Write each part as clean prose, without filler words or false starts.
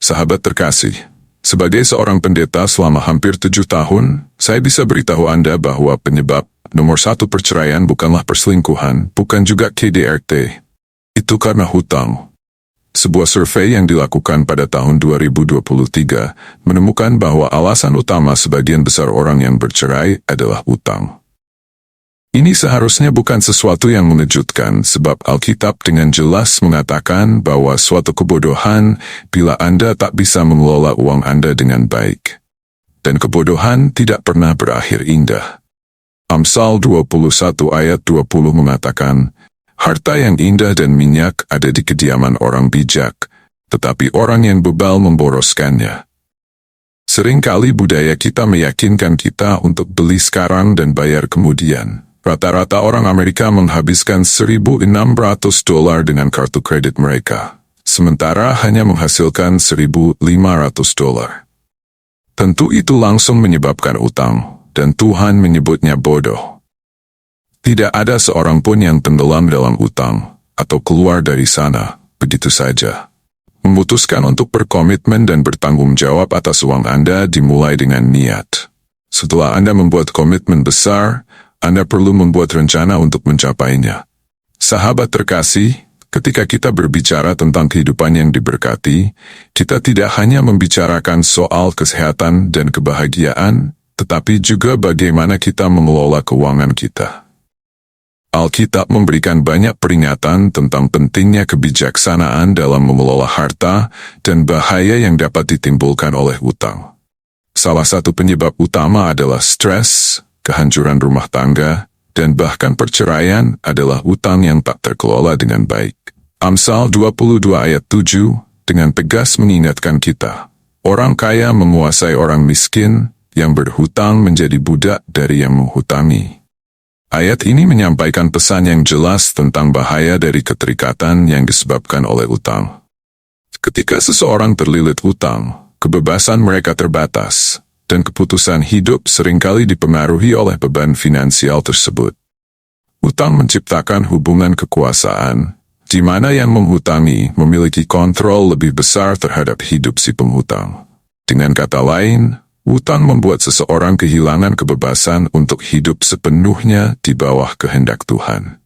Sahabat terkasih, sebagai seorang pendeta selama hampir 7 tahun, saya bisa beritahu Anda bahwa penyebab nomor 1 perceraian bukanlah perselingkuhan, bukan juga KDRT. Itu karena hutang. Sebuah survei yang dilakukan pada tahun 2023 menemukan bahwa alasan utama sebagian besar orang yang bercerai adalah hutang. Ini seharusnya bukan sesuatu yang mengejutkan sebab Alkitab dengan jelas mengatakan bahwa suatu kebodohan bila Anda tak bisa mengelola uang Anda dengan baik. Dan kebodohan tidak pernah berakhir indah. Amsal 21 ayat 20 mengatakan, harta yang indah dan minyak ada di kediaman orang bijak, tetapi orang yang bebal memboroskannya. Seringkali budaya kita meyakinkan kita untuk beli sekarang dan bayar kemudian. Rata-rata orang Amerika menghabiskan $1.600 dengan kartu kredit mereka, sementara hanya menghasilkan $1.500. Tentu itu langsung menyebabkan utang, dan Tuhan menyebutnya bodoh. Tidak ada seorang pun yang tenggelam dalam utang, atau keluar dari sana, begitu saja. Memutuskan untuk berkomitmen dan bertanggung jawab atas uang Anda dimulai dengan niat. Setelah Anda membuat komitmen besar, Anda perlu membuat rencana untuk mencapainya. Sahabat terkasih, ketika kita berbicara tentang kehidupan yang diberkati, kita tidak hanya membicarakan soal kesehatan dan kebahagiaan, tetapi juga bagaimana kita mengelola keuangan kita. Alkitab memberikan banyak peringatan tentang pentingnya kebijaksanaan dalam mengelola harta dan bahaya yang dapat ditimbulkan oleh hutang. Salah satu penyebab utama adalah stres, kehancuran rumah tangga, dan bahkan perceraian adalah hutang yang tak terkelola dengan baik. Amsal 22 ayat 7 dengan tegas mengingatkan kita, orang kaya menguasai orang miskin, yang berhutang menjadi budak dari yang menghutangi. Ayat ini menyampaikan pesan yang jelas tentang bahaya dari keterikatan yang disebabkan oleh hutang. Ketika seseorang terlilit hutang, kebebasan mereka terbatas, dan keputusan hidup seringkali dipengaruhi oleh beban finansial tersebut. Hutang menciptakan hubungan kekuasaan, di mana yang menghutangi memiliki kontrol lebih besar terhadap hidup si penghutang. Dengan kata lain, hutang membuat seseorang kehilangan kebebasan untuk hidup sepenuhnya di bawah kehendak Tuhan.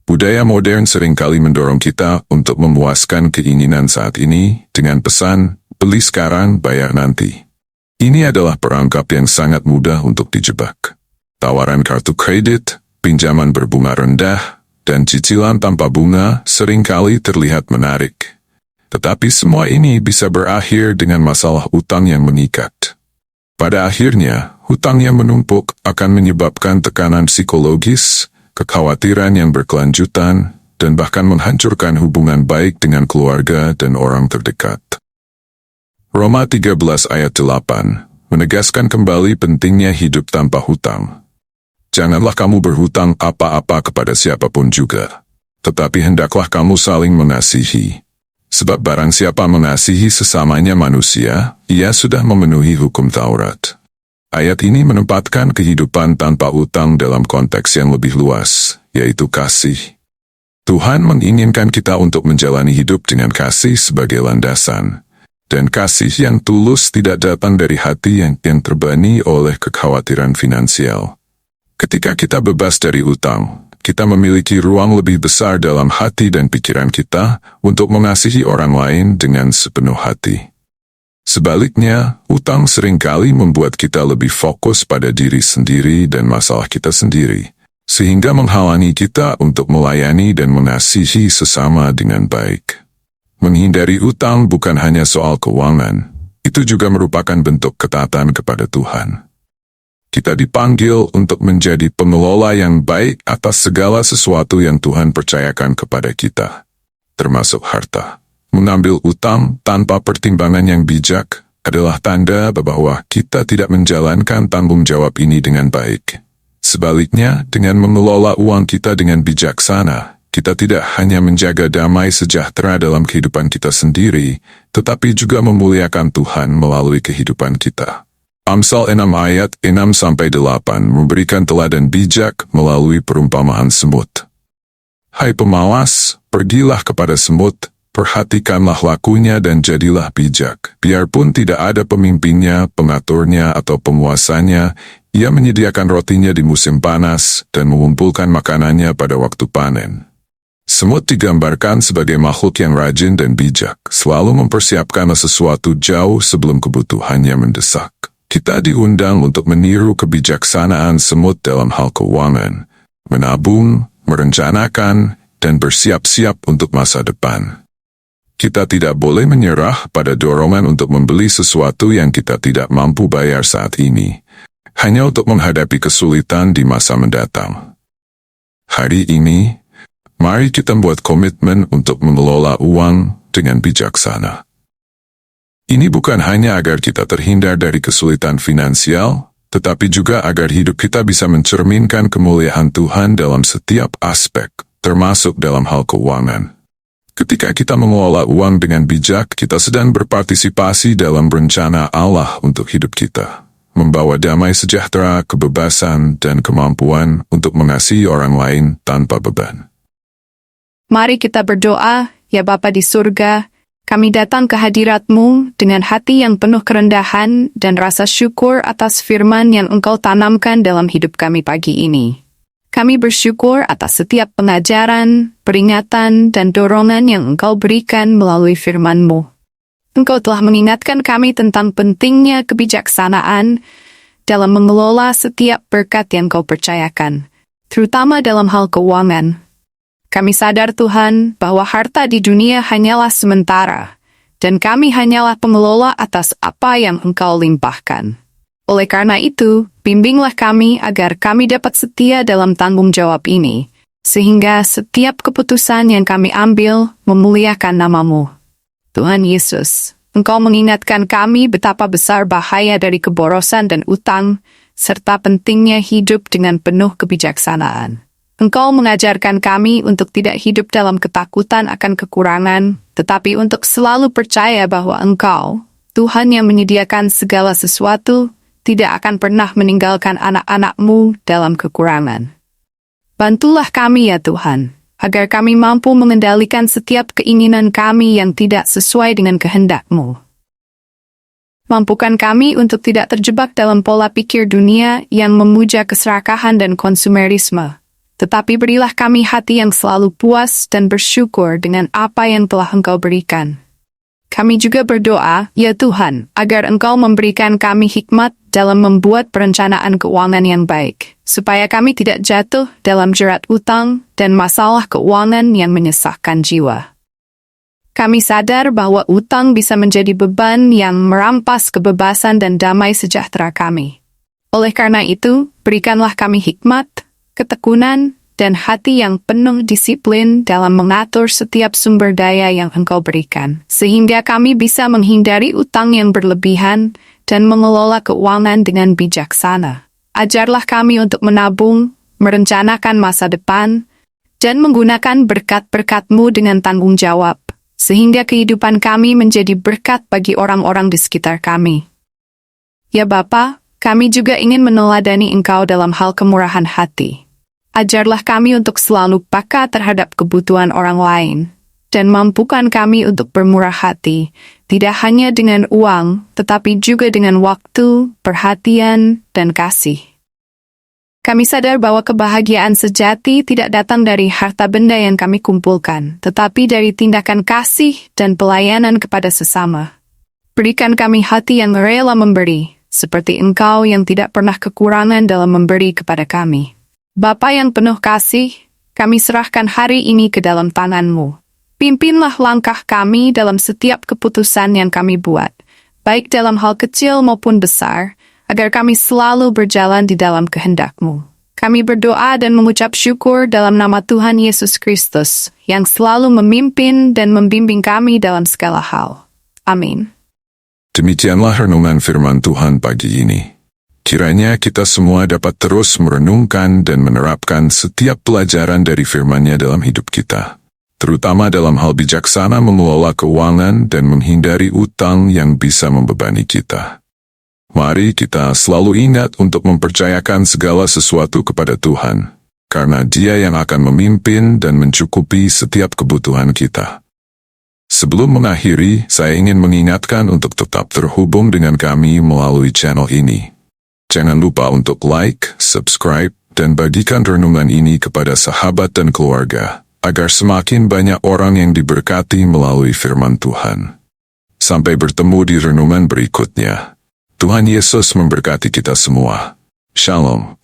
Budaya modern seringkali mendorong kita untuk memuaskan keinginan saat ini dengan pesan, beli sekarang, bayar nanti. Ini adalah perangkap yang sangat mudah untuk dijebak. Tawaran kartu kredit, pinjaman berbunga rendah, dan cicilan tanpa bunga seringkali terlihat menarik. Tetapi semua ini bisa berakhir dengan masalah utang yang mengikat. Pada akhirnya, hutang yang menumpuk akan menyebabkan tekanan psikologis, kekhawatiran yang berkelanjutan, dan bahkan menghancurkan hubungan baik dengan keluarga dan orang terdekat. Roma 13 ayat 8 menegaskan kembali pentingnya hidup tanpa hutang. Janganlah kamu berhutang apa-apa kepada siapapun juga, tetapi hendaklah kamu saling mengasihi. Sebab barang siapa mengasihi sesamanya manusia, ia sudah memenuhi hukum Taurat. Ayat ini menempatkan kehidupan tanpa hutang dalam konteks yang lebih luas, yaitu kasih. Tuhan menginginkan kita untuk menjalani hidup dengan kasih sebagai landasan. Dan kasih yang tulus tidak datang dari hati yang terbebani oleh kekhawatiran finansial. Ketika kita bebas dari hutang, kita memiliki ruang lebih besar dalam hati dan pikiran kita untuk mengasihi orang lain dengan sepenuh hati. Sebaliknya, hutang seringkali membuat kita lebih fokus pada diri sendiri dan masalah kita sendiri, sehingga menghalangi kita untuk melayani dan mengasihi sesama dengan baik. Menghindari hutang bukan hanya soal keuangan, itu juga merupakan bentuk ketaatan kepada Tuhan. Kita dipanggil untuk menjadi pengelola yang baik atas segala sesuatu yang Tuhan percayakan kepada kita, termasuk harta. Mengambil hutang tanpa pertimbangan yang bijak adalah tanda bahwa kita tidak menjalankan tanggung jawab ini dengan baik. Sebaliknya, dengan mengelola uang kita dengan bijaksana, kita tidak hanya menjaga damai sejahtera dalam kehidupan kita sendiri, tetapi juga memuliakan Tuhan melalui kehidupan kita. Amsal 6 ayat 6-8 memberikan teladan bijak melalui perumpamaan semut. Hai pemalas, pergilah kepada semut, Perhatikanlah lakunya dan jadilah bijak. Biarpun tidak ada pemimpinnya, pengaturnya, atau penguasanya, ia menyediakan rotinya di musim panas dan mengumpulkan makanannya pada waktu panen. Semut digambarkan sebagai makhluk yang rajin dan bijak, selalu mempersiapkan sesuatu jauh sebelum kebutuhannya mendesak. Kita diundang untuk meniru kebijaksanaan semut dalam hal keuangan, menabung, merencanakan, dan bersiap-siap untuk masa depan. Kita tidak boleh menyerah pada dorongan untuk membeli sesuatu yang kita tidak mampu bayar saat ini, hanya untuk menghadapi kesulitan di masa mendatang. Hari ini, mari kita membuat komitmen untuk mengelola uang dengan bijaksana. Ini bukan hanya agar kita terhindar dari kesulitan finansial, tetapi juga agar hidup kita bisa mencerminkan kemuliaan Tuhan dalam setiap aspek, termasuk dalam hal keuangan. Ketika kita mengelola uang dengan bijak, kita sedang berpartisipasi dalam rencana Allah untuk hidup kita, membawa damai sejahtera, kebebasan, dan kemampuan untuk mengasihi orang lain tanpa beban. Mari kita berdoa, ya Bapa di surga, kami datang ke hadirat-Mu dengan hati yang penuh kerendahan dan rasa syukur atas firman yang Engkau tanamkan dalam hidup kami pagi ini. Kami bersyukur atas setiap pengajaran, peringatan, dan dorongan yang Engkau berikan melalui firman-Mu. Engkau telah mengingatkan kami tentang pentingnya kebijaksanaan dalam mengelola setiap berkat yang Kau percayakan, terutama dalam hal keuangan. Kami sadar Tuhan bahwa harta di dunia hanyalah sementara, dan kami hanyalah pengelola atas apa yang Engkau limpahkan. Oleh karena itu, bimbinglah kami agar kami dapat setia dalam tanggung jawab ini, sehingga setiap keputusan yang kami ambil memuliakan nama-Mu. Tuhan Yesus, Engkau mengingatkan kami betapa besar bahaya dari keborosan dan utang, serta pentingnya hidup dengan penuh kebijaksanaan. Engkau mengajarkan kami untuk tidak hidup dalam ketakutan akan kekurangan, tetapi untuk selalu percaya bahwa Engkau, Tuhan yang menyediakan segala sesuatu, tidak akan pernah meninggalkan anak-anak-Mu dalam kekurangan. Bantulah kami ya Tuhan, agar kami mampu mengendalikan setiap keinginan kami yang tidak sesuai dengan kehendak-Mu. Mampukan kami untuk tidak terjebak dalam pola pikir dunia yang memuja keserakahan dan konsumerisme, tetapi berilah kami hati yang selalu puas dan bersyukur dengan apa yang telah Engkau berikan. Kami juga berdoa, ya Tuhan, agar Engkau memberikan kami hikmat dalam membuat perencanaan keuangan yang baik, supaya kami tidak jatuh dalam jerat utang dan masalah keuangan yang menyesakkan jiwa. Kami sadar bahwa utang bisa menjadi beban yang merampas kebebasan dan damai sejahtera kami. Oleh karena itu, berikanlah kami hikmat, ketekunan, dan hati yang penuh disiplin dalam mengatur setiap sumber daya yang Engkau berikan, sehingga kami bisa menghindari utang yang berlebihan dan mengelola keuangan dengan bijaksana. Ajarlah kami untuk menabung, merencanakan masa depan, dan menggunakan berkat-berkat-Mu dengan tanggung jawab, sehingga kehidupan kami menjadi berkat bagi orang-orang di sekitar kami. Ya Bapa, kami juga ingin meneladani Engkau dalam hal kemurahan hati. Ajarlah kami untuk selalu peka terhadap kebutuhan orang lain, dan mampukan kami untuk bermurah hati, tidak hanya dengan uang, tetapi juga dengan waktu, perhatian, dan kasih. Kami sadar bahwa kebahagiaan sejati tidak datang dari harta benda yang kami kumpulkan, tetapi dari tindakan kasih dan pelayanan kepada sesama. Berikan kami hati yang rela memberi, seperti Engkau yang tidak pernah kekurangan dalam memberi kepada kami. Bapa yang penuh kasih, kami serahkan hari ini ke dalam tangan-Mu. Pimpinlah langkah kami dalam setiap keputusan yang kami buat, baik dalam hal kecil maupun besar, agar kami selalu berjalan di dalam kehendak-Mu. Kami berdoa dan mengucap syukur dalam nama Tuhan Yesus Kristus, yang selalu memimpin dan membimbing kami dalam segala hal. Amin. Demikianlah renungan firman Tuhan pagi ini. Kiranya kita semua dapat terus merenungkan dan menerapkan setiap pelajaran dari firman-Nya dalam hidup kita, terutama dalam hal bijaksana mengelola keuangan dan menghindari utang yang bisa membebani kita. Mari kita selalu ingat untuk mempercayakan segala sesuatu kepada Tuhan, karena Dia yang akan memimpin dan mencukupi setiap kebutuhan kita. Sebelum mengakhiri, saya ingin mengingatkan untuk tetap terhubung dengan kami melalui channel ini. Jangan lupa untuk like, subscribe, dan bagikan renungan ini kepada sahabat dan keluarga, agar semakin banyak orang yang diberkati melalui firman Tuhan. Sampai bertemu di renungan berikutnya. Tuhan Yesus memberkati kita semua. Shalom.